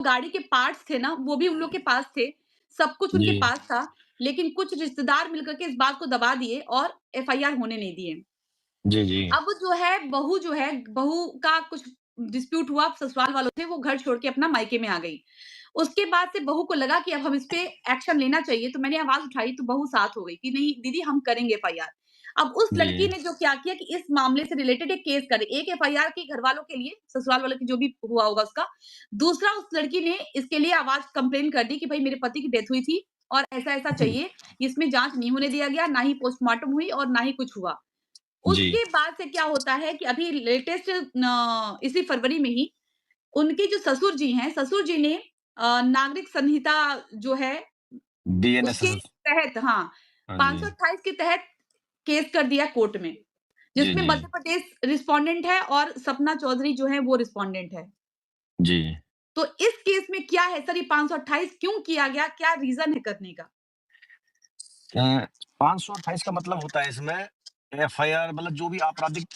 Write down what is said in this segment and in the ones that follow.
गाड़ी के पार्ट्स थे ना, वो भी उन लोग के पास थे, सब कुछ उनके जी, पास था, लेकिन कुछ रिश्तेदार मिलकर के इस बात को दबा दिए और एफआईआर होने नहीं दिए। जी, जी। अब जो है, बहू का कुछ डिस्प्यूट हुआ, ससुराल वालों से वो घर छोड़ के अपना मायके में आ गई। उसके बाद से बहू को लगा कि अब हम इस पे एक्शन लेना चाहिए, तो मैंने आवाज़ उठाई तो बहू साथ हो गई कि नहीं दीदी हम करेंगे एफआईआर। अब उस लड़की जी, ने जो क्या किया कि इस मामले से रिलेटेड एक केस करे, एक एफआईआर की घरवालों के लिए, ससुराल वालों की जो भी हुआ होगा उसका। दूसरा उस लड़की ने इसके लिए आवाज़ कंप्लेन कर दी कि भई मेरे पति की डेथ हुई थी और ऐसा-ऐसा चाहिए, इसमें जाँच नहीं होने दिया गया, ना ही पोस्टमार्टम हुई और ना ही कुछ हुआ। जी। उसके बाद से क्या होता है कि अभी लेटेस्ट इसी फरवरी में ही उनके जो ससुर जी ने नागरिक संहिता जो है उसके बीएनएसएस। तहत हाँ, हाँ जी। 528 के तहत केस कर दिया कोर्ट में, जी, जिसमें जी। मध्य प्रदेश रिस्पोंडेंट है और सपना चौधरी जो है वो रिस्पोंडेंट है। जी। तो इस केस में क्या है सर ये 528 क्यों किया गया? क्या रीज़न है करने का? 528 का मतलब होता है इसमें एफआईआर मतलब जो भी आपराधिक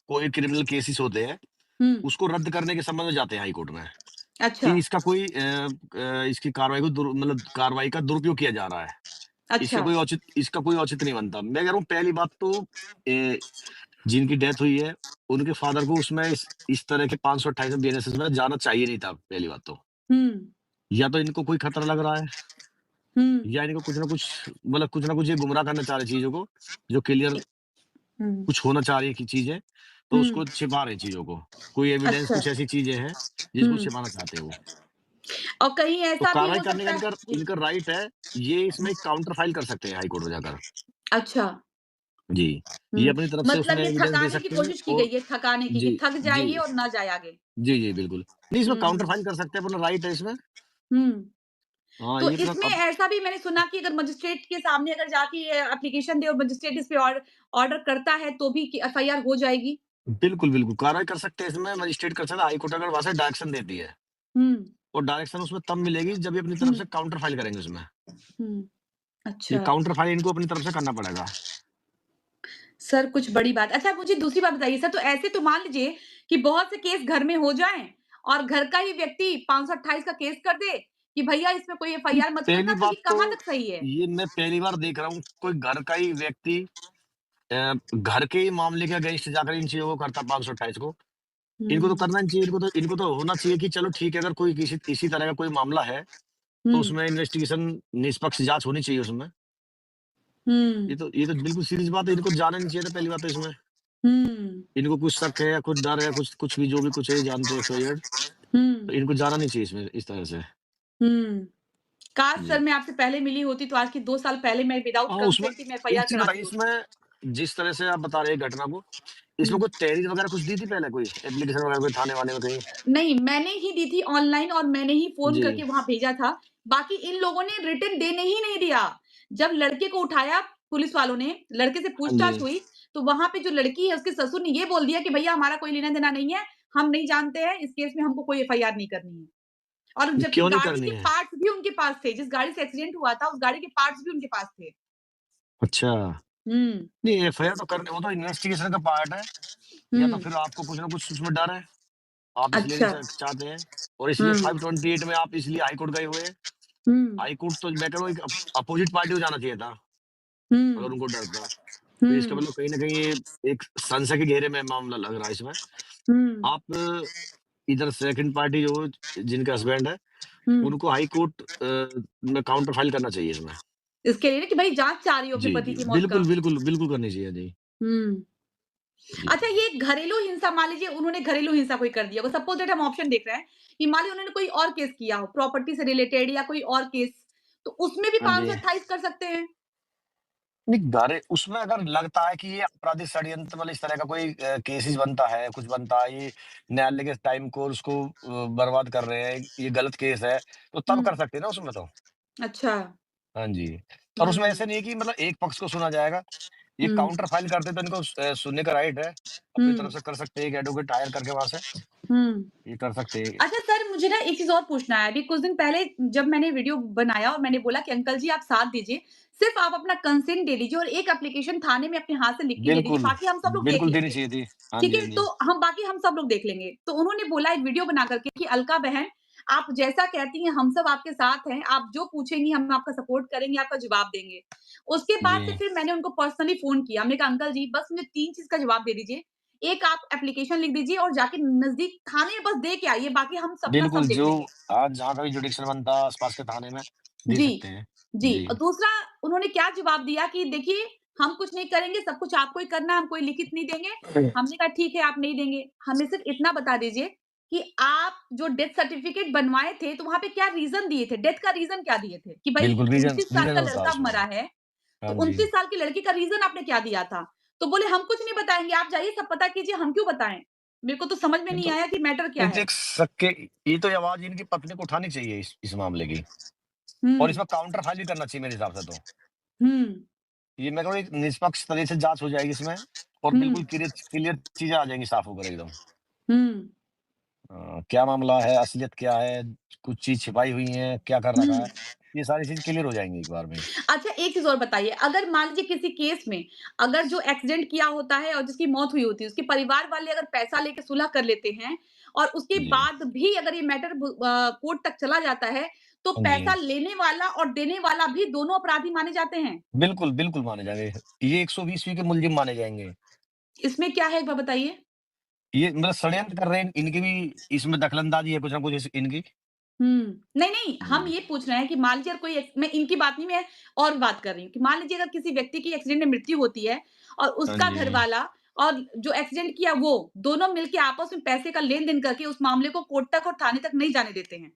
कोई क्रिमिनल केसेस होते हैं, हुँ, उसको रद्द करने के संबंध में जाते हैं हाई कोर्ट में, अच्छा, कि इसका कोई इसकी कार्रवाई को मतलब कार्रवाई का दुरुपयोग किया जा रहा है। अच्छा। इसका कोई औचित्य नहीं बनता। मैं कह रहा हूँ पहली बात तो जिनकी डेथ हुई है, उनके फादर को उसमें इस तरह के 528 बीएनएसएस में जाना चाहिए नहीं था, पहली बात तो। हुँ, या तो इनको कोई खतरा लग रहा है, हुँ, या इनको कुछ ना कुछ मतलब कुछ ना कुछ ये गुमराह करना चाह रहे चीज़ों को, जो क्लियर हुँ, कुछ होना चाह रही है कि चीज़ें, तो हुँ, उसको छिपा रहे हैं चीज़ों को। कोई एविडेंस अच्छा, कुछ ऐसी चीज़ें हैं, जिसको हुँ। छिपाना चाहते हैं वो। और कहीं तो ऐसा भी कार्रवाई हो करने का सकता है इनका जी, इनका राइट है, ये इसमें एक काउंटर फाइल कर सकते हैं हाई कोर्ट में जाकर। अच्छा। जी, ये हुँ, अपनी तरफ से मतलब उसमें ये एविडेंस दे थकाने की सकते हैं कोशिश की और गई है, थकाने की, कि जी, थक जी। जाइए और ना जाए आगे। जी, जी, बिल्कुल। नहीं, इसमें हुँ, काउंटर हुँ, फाइल कर सकते हैं, अपना राइट है इसमें। हुँ। हाँ, तो ये अपना इसमें अब ऐसा भी मैंने सुना कि अगर मजिस्ट्रेट के सामने अगर जाके ये एप्लीकेशन दे और मजिस्ट्रेट इस पे ऑर्डर करता है तो भी कि एफआईआर हो जाएगी? बिल्कुल, बिल्कुल, कार्रवाई कर सकते हैं इसमें, मजिस्ट्रेट कर सकता है, हाई कोर्ट अगर वहाँ से डायरेक्शन देती है। हुँ, और डायरेक्शन उसमें तब मिलेगी जब ये अपनी हुँ, तरफ से काउंटर फाइल करेंगे उसमें। हुँ। ये अच्छा, काउंटर फाइल इनको अपनी तरफ से करना पड़ेगा। सर कुछ बड़ी बात अच्छा मुझे दूसरी बात बताइए सर तो ऐसे तो मान लीजिए कि बहुत से केस घर में हो जाएँ और घर का ही व्यक्ति 528 का केस कर दे कि भैया इसमें कोई नहीं, एफआईआर मत पहली करना तो बात ये तो कहाँ तक सही है? ये मैं पहली बार देख रहा हूँ, कोई घर का ही व्यक्ति घर के ही मामले के अगेंस्ट जाकर इन चीज़ों को करता 528 को। इनको तो हुँ, करना नहीं चाहिए, इनको तो होना चाहिए कि चलो ठीक है, अगर कोई किसी इसी तरह का कोई मामला है, तो हुँ, उसमें इन्वेस्टिगेशन निष्पक्ष जाँच होनी चाहिए उसमें। हुँ, ये तो बिल्कुल सीरीज़ बात है, इनको जाना नहीं चाहिए था पहली बात तो इसमें। हुँ, इनको कुछ शक है या कुछ डर है, कुछ कुछ भी जो भी कुछ है, ये जानते हैं एक्स, वाई, ज़ेड, तो हुँ, इनको जाना नहीं चाहिए इसमें इस तरह से। हुँ। काश सर जी। मैं आपसे पहले मिली होती तो आज की 2 साल पहले मैं विदाउट हाँ, उसमें कंसेंट ही मैं एक एफआईआर चीज़ कराती बताइए होती। इसमें, जिस तरह से आप बता रहे हैं घटना को, इसमें हुँ। कोई तहरीर वगैरह कुछ दी थी पहले कोई? एप्लीकेशन वगैरह कोई थाने-वाने में कहीं? नहीं, मैंने ही दी थी ऑनलाइन और मैंने ही फ़ोन जी। करके वहाँ भेजा था। बाकी इन लोगों ने रिटन देने ही नहीं दिया। जब लड़के को उठाया पुलिस वालों ने, लड़के से हाँ जी। पूछताछ हुई, तो वहाँ पे जो लड़की है उसके ससुर ने ये बोल दिया कि भैया हमारा कोई लेना-देना नहीं है, हम नहीं जानते हैं, इस केस में हमको कोई एफआईआर नहीं करनी है। और जबकि क्यों नहीं गाड़ी करनी के है? पार्ट्स भी उनके पास थे, जिस गाड़ी से एक्सीडेंट हुआ था, उस गाड़ी के पार्ट्स भी उनके पास थे। अच्छा। हुँ, नहीं, एफआईआर तो करने वो तो इन्वेस्टिगेशन का पार्ट है, या तो हुँ, फिर आपको कुछ ना कुछ उसमें डर है, आप इसलिए नहीं अच्छा। चाहते हैं, और इसलिए हुँ, 528 में आप इसलिए हाई कोर्ट गए हुए हैं। हुँ, हाई कोर्ट तो मैं कह रहा हूँ एक अपोजिट पार्टी को जाना चाहिए था, अगर हुँ, उनको डर था। तो इसका हुँ, मतलब कहीं न कहीं ये एक संशय के घेरे में मामला लग रहा है इसमें। हुँ, आप इधर सेकंड पार्टी जो जिनके हस्बैंड है, हुँ। उनको हाई कोर्ट में काउंटर फाइल करना चाहिए इसमें। इसके लिए ना कि भई जाँच चाह रही हो अपने जी, पति जी। की मौत का। बिल्कुल, बिल्कुल, बिल्कुल करनी चाहिए। जी। हुँ। जी। अच्छा ये घरेलू हिंसा मान लीजिए उन्होंने घरेलू हिंसा कोई कर दिया हो, सपोज़ दैट हम ऑप्शन देख रहे हैं कि मान लीजिए उन्होंने कोई और केस किया हो, प्रॉपर्टी से रिलेटेड या कोई और केस, तो उसमें भी हाँ जी। 528 कर सकते हैं? नहीं, गारे उसमें अगर लगता है कि ये आपराधिक षड्यंत्र वाला इस तरह का कोई केसेस बनता है, कुछ बनता है, ये न्यायालय के टाइम को उसको बर्बाद कर रहे हैं, ये गलत केस है, तो तब हुँ, कर सकते हैं ना उसमें तो। अच्छा। हाँ जी। और उसमें हुँ, ऐसा नहीं है कि मतलब एक पक्ष को सुना जाएगा, ये हुँ, काउंटर फाइल करते तो इनको सुनने का राइट है, अपनी तरफ हुँ, से कर सकते हैं, एक एडवोकेट हायर करके वहाँ से, हुँ। ये कर सकते हैं। अच्छा सर मुझे ना एक चीज़ और पूछना है, अभी कुछ दिन पहले जब मैंने वीडियो बनाया और मैंने बोला कि अंकल जी आप साथ दीजिए, सिर्फ़ आप अपना कंसेंट दे दीजिए और एक एप्लीकेशन थाने में अपने हाथ से लिख के दे दीजिए, बिल्कुल, बाकी हम सब लोग देख बिल्कुल देनी लेंगे। चाहिए थी। हाँ ठीक जी, है? हाँ तो जी। हम बाकी हम सब लोग देख लेंगे। तो उन्होंने बोला एक वीडियो बना कर के कि अलका बहन, आप जैसा कहती हैं हम सब आपके साथ हैं, आप जो पूछेंगी हम आपका सपोर्ट करेंगे, आपका जवाब देंगे। उसके बाद से जी, फिर मैंने उनको पर्सनली फ़ोन किया, हमने कहा अंकल जी बस मुझे 3 चीज़ का जवाब दे दीजिए। एक आप एप्लीकेशन लिख दीजिए और जाके नज़दीक थाने में बस दे के आइए, बाकी हम अपना सब बिल्कुल देख जो लेंगे। आज जहाँ का भी जुडिक्शन बनता है आस-पास के थाने में दे जी, सकते हैं। जी। जी, और दूसरा उन्होंने क्या जवाब दिया कि देखिए, हम कुछ नहीं करेंगे, सब कुछ आपको ही करना है, हम कोई लिखित नहीं देंगे। हमने कहा ठीक है, आप नहीं देंगे। हमें सिर्फ़ इतना बता दीजिए कि आप जो डेथ सर्टिफ़िकेट बनवाए थे, तो वहाँ पे क्या रीज़न दिए थे? डेथ का रीज़न क्या दिए थे? कि भई बिल्कुल रीज़न 29 साल रीज़न का होता है लड़का उसमें। मरा है, तो हाँ जी। 29 साल की लड़की का रीज़न आपने क्या दिया था? तो बोले हम कुछ नहीं बताएँगे, आप जाइए सब पता कीजिए, हम क्यों बताएँ? मेरे को तो समझ में ये नहीं तो आया कि मैटर क्या ये तो है? एक सक्के ये तो आवाज़ इनकी पत्नी को उठानी चाहिए इस मामले की और हुँ, इसमें काउंटर फाइल भी करना चाहिए मेरे हिसाब से तो। हुँ, ये मैं कहूँ एक निष्पक्ष तरह से जाँच हो जाएगी इसमें और हुँ, बिल्कुल क्लियर क्लियर चीज़ें आ जाएँगी साफ होकर एकदम। हुँ, क्या मामला है, असलियत क्या है, कुछ चीज़ छिपाई हुई है, क्या कर रखा हुँ। है, ये सारी चीज़ क्लियर हो जाएँगी एक बार में। अच्छा एक चीज़ और बताइए, अगर मान लीजिए किसी केस में अगर जो एक्सीडेंट किया होता है और जिसकी मौत हुई होती है, उसके परिवार वाले अगर पैसा लेके सुलह कर लेते हैं और उसके जी। बाद भी अगर ये मैटर कोर्ट तक चला जाता है, तो हाँ जी। पैसा लेने वाला और देने वाला भी दोनों अपराधी माने जाते हैं। बिल्कुल, बिल्कुल माने जाएँगे। ये 120वीं के मुलज़िम माने जाएँगे। इसमें क्या है एक बार बताइए? ये मतलब षड्यंत्र कर रहे हैं, इनकी भी इसमें दखल-अंदाज़ी है कुछ ना कुछ इनकी। हुँ। नहीं, नहीं, हम जी। ये पूछ रहे हैं कि मान लीजिए अगर कोई मैं इनकी बात नहीं मैं और बात कर रही हूँ कि मान लीजिए अगर किसी व्यक्ति की एक्सीडेंट में मृत्यु होती है और हाँ उसका जी। घरवाला और जो एक्सीडेंट किया वो, दोनों मिलके आपस में पैसे का लेन-देन करके उस मामले को कोर्ट तक और थाने तक नहीं जाने देते हैं।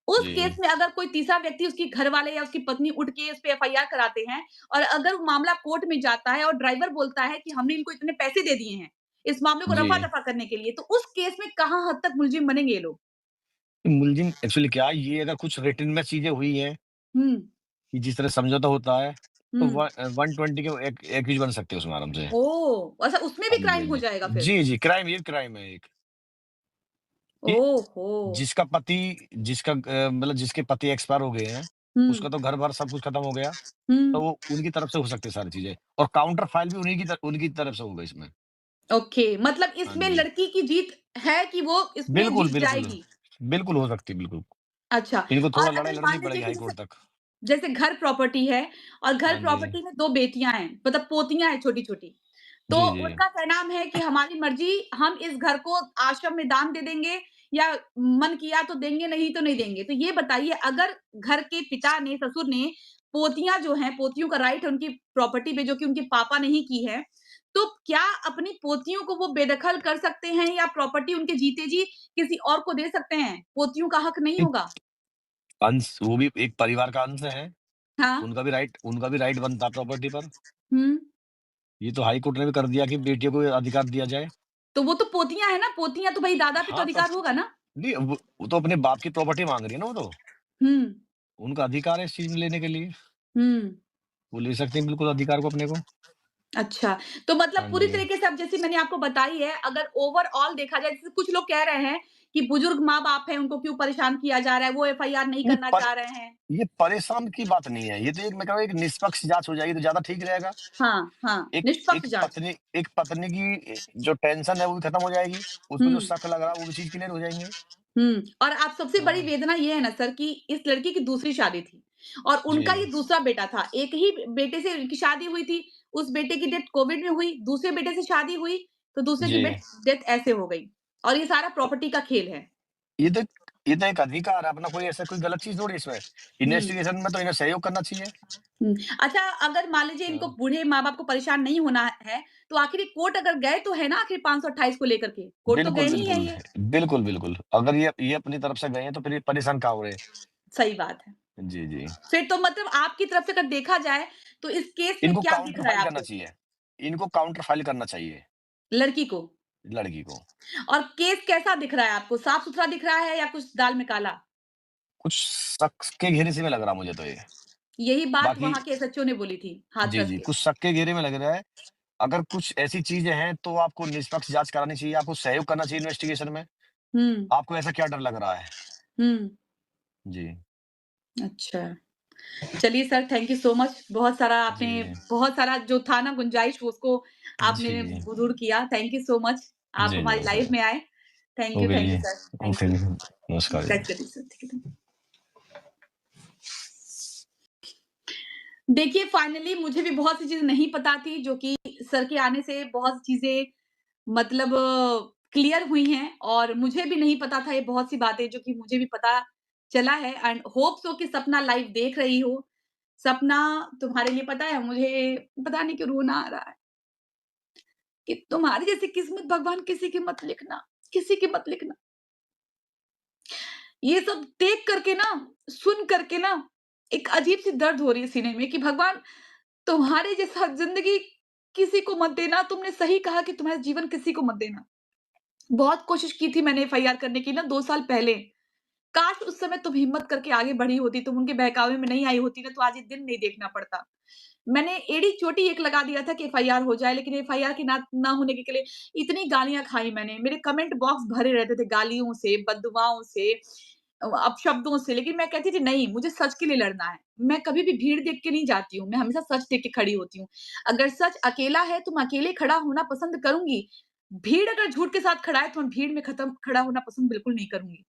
उस केस जी। में अगर कोई तीसरा व्यक्ति उसके घरवाले या उसकी पत्नी उठ के इस पे एफआईआर कराते हैं और अगर वो मामला कोर्ट में जाता है और ड्राइवर बोलता है कि हमने इनको इतने पैसे दे दिए हैं, इस मामले को जी। रफा-दफा करने के लिए, तो उस केस में कहाँ हद तक मुलज़िम बनेंगे ये लोग? मुलज़िम एक्चुअली क्या है, ये अगर कुछ रिटन में चीज़ें हुई हैं हुँ। कि जिस तरह समझौता होता है, तो हुँ। 120 के एक्यूज़ बन सकते हैं उसमें आराम से। ओह! अच्छा उसमें हाँ भी जी, क्राइम हाँ हो जी। जाएगा फिर? जी, जी, क्राइम है एक कि ओहो! जिसका पति मतलब जिसके पति एक्सपायर हो गए हैं, हुँ, उसका तो घर-भर सब कुछ खत्म हो गया, हुँ। तो वो उनकी तरफ से हो सकती है सारी चीज़ें और काउंटर फाइल भी उनकी तरफ से होगा इसमें। ओके, मतलब हाँ इसमें जी। लड़की की जीत है कि वो इसमें बिल्कुल, जीत बिल्कुल। जाएगी। बिल्कुल हो सकती है, बिल्कुल। अच्छा इनको और थोड़ा लड़ाई अगर लड़नी मान लीजिए पड़ेगी कि हाई जैसे कोर्ट तक। जैसे घर प्रॉपर्टी है और घर हाँ जी। प्रॉपर्टी में 2 बेटियाँ हैं, मतलब पोतियाँ हैं छोटी-छोटी। तो जी, जी। उनका कहना है कि हमारी मर्ज़ी, हम इस घर को आश्रम में दान दे देंगे या मन किया तो देंगे, नहीं तो नहीं देंगे। तो ये बताइए अगर घर के पिता ने, ससुर ने पोतियाँ जो हैं, पोतियों का राइट है उनकी प्रॉपर्टी पे जो कि उनके पापा ने ही की है, तो क्या अपनी पोतियों को वो बेदखल कर सकते हैं या प्रॉपर्टी उनके जीते जी किसी और को दे सकते हैं? पोतियों का हक नहीं एक होगा? अंश वो भी एक परिवार का अंश है, हाँ। उनका भी राइट बनता है प्रॉपर्टी पर। हुँ। ये तो हाई कोर्ट ने भी कर दिया कि बेटियों को अधिकार दिया जाए। तो वो तो पोतियाँ हैं ना, पोतियाँ तो भई दादा पे तो हाँ, तब अधिकार होगा ना? नहीं वो तो अपने बाप की प्रॉपर्टी माँग रही है ना वो तो। हुँ, उनका अधिकार है इस चीज़ में लेने के लिए। हुँ। वो ले सकते हैं बिल्कुल अधिकार को अपने को। अच्छा, तो मतलब हाँ पूरी जी। तरीके से अब जैसे मैंने आपको बताई है, अगर ओवरऑल देखा जाए, जैसे कुछ लोग कह रहे हैं कि बुजुर्ग माँ-बाप हैं, उनको क्यों परेशान किया जा रहा है, वो एफआईआर नहीं ये करना पर चाह रहे हैं। ये परेशान की बात नहीं है। ये तो एक मैं कह रहा हूँ एक निष्पक्ष जाँच हो जाएगी तो ज़्यादा ठीक रहेगा। हाँ, हाँ, एक निष्पक्ष एक जाँच। पत्नी एक पत्नी की जो टेंशन है वो भी खत्म हो जाएगी। उसको जो हुँ, शक लग रहा है वो भी चीज़ क्लियर हो जाएँगे। हुँ। और आप सबसे बड़ी हाँ। वेदना ये है ना सर कि इस लड़की की दूसरी शादी थी और उनका जी, ये दूसरा बेटा था। एक ही बेटे से उनकी शादी हुई थी, उस बेटे की डेथ कोविड में हुई, दूसरे बेटे से शादी हुई, तो दूसरे की जी। डेथ ऐसे हो गई और ये सारा प्रॉपर्टी का खेल है। ये तो ये तो एक अधिकार है अपना कोई ऐसा कोई गलत चीज़ थोड़ी है इसमें। हुँ। इन्वेस्टिगेशन में तो इन्हें सहयोग करना चाहिए। हुँ। अच्छा अगर मान लीजिए इनको हाँ। बूढ़े माँ-बाप को परेशान नहीं होना है, तो आखिर ये कोर्ट अगर गए तो है ना आखिर 528 को लेकर के? कोर्ट तो बिल्कुल, गए नहीं है बिल्कुल। ये। बिल्कुल, बिल्कुल। अगर ये अपनी तरफ से गए हैं तो फिर ये परेशान कहाँ हो रहे हैं। सही बात है। जी, जी। फिर तो मतलब आपकी तरफ से अगर देखा जाए, तो इस केस में इनको क्या दिख काउंटर रहा है फाइल करना आपको? चाहिए। इनको काउंटर फाइल करना चाहिए, लड़की को। लड़की को। और केस कैसा दिख रहा है आपको? साफ-सुथरा दिख रहा है या कुछ दाल में काला? कुछ शक के घेरे से में लग रहा मुझे तो ये। यही बात बाकी वहाँ के एसएचओ ने बोली थी, जी, हाथरस जी, के। कुछ शक के घेरे में लग रहा है। अगर कुछ ऐसी चीज़ें हैं तो आपको निष्पक्ष जाँच करानी चाहिए, आपको सहयोग करना चाहिए इन्वेस्टिगेशन में। हुँ, आपको ऐसा क्या डर लग रहा है? हुँ। जी। अच्छा। चलिए sir thank you so much. जी। बहुत सारा जो था ना गुंजाइश उसको जी, आपने जी। दूर किया। Thank you so much. आप जी, हमारी लाइफ नमस्कार। में आए। थैंक जी। You sir, thank okay you. जी, नमस्कार जी। कट करिए सर, ठीक है। देखिए फाइनली मुझे भी बहुत सी चीज़ें नहीं पता थी जो कि सर के आने से बहुत सी चीज़ें मतलब क्लियर हुई हैं और मुझे भी नहीं पता था ये बहुत सी बातें जो कि मुझे भी पता चला है एंड होप सो कि सपना लाइव देख रही हो। सपना तुम्हारे लिए पता है मुझे पता नहीं क्यों रोना आ रहा है कि तुम्हारी जैसी किस्मत भगवान किसी की मत लिखना, किसी की मत लिखना। ये सब देख करके ना, सुन करके ना एक अजीब-सी दर्द हो रही है सीने में कि भगवान तुम्हारे जैसा ज़िंदगी किसी को मत देना, तुमने सही कहा कि तुम्हारा जीवन किसी को मत देना। बहुत कोशिश की थी मैंने एफआईआर करने की ना 2 साल पहले। काश उस समय तुम हिम्मत करके आगे बढ़ी होती, तुम उनके बहकावे में नहीं आई होती ना तो आज ये दिन नहीं देखना पड़ता। मैंने एड़ी-चोटी एक लगा दिया था कि एफआईआर हो जाए, लेकिन एफआईआर के ना होने के लिए इतनी गालियाँ खाई मैंने। मेरे कमेंट बॉक्स भरे रहते थे गालियों से, बददुआओं से अपशब्दों से, लेकिन मैं कहती थी नहीं, मुझे सच के लिए लड़ना है। मैं कभी भी भीड़ देख के नहीं जाती हूँ, मैं हमेशा सच देख के खड़ी होती हूँ। अगर सच अकेला है तो मैं अकेले खड़ा होना पसंद करूँगी। भीड़ अगर झूठ के साथ खड़ा है तो मैं भीड़ में खड़ा होना पसंद बिल्कुल नहीं करूँगी।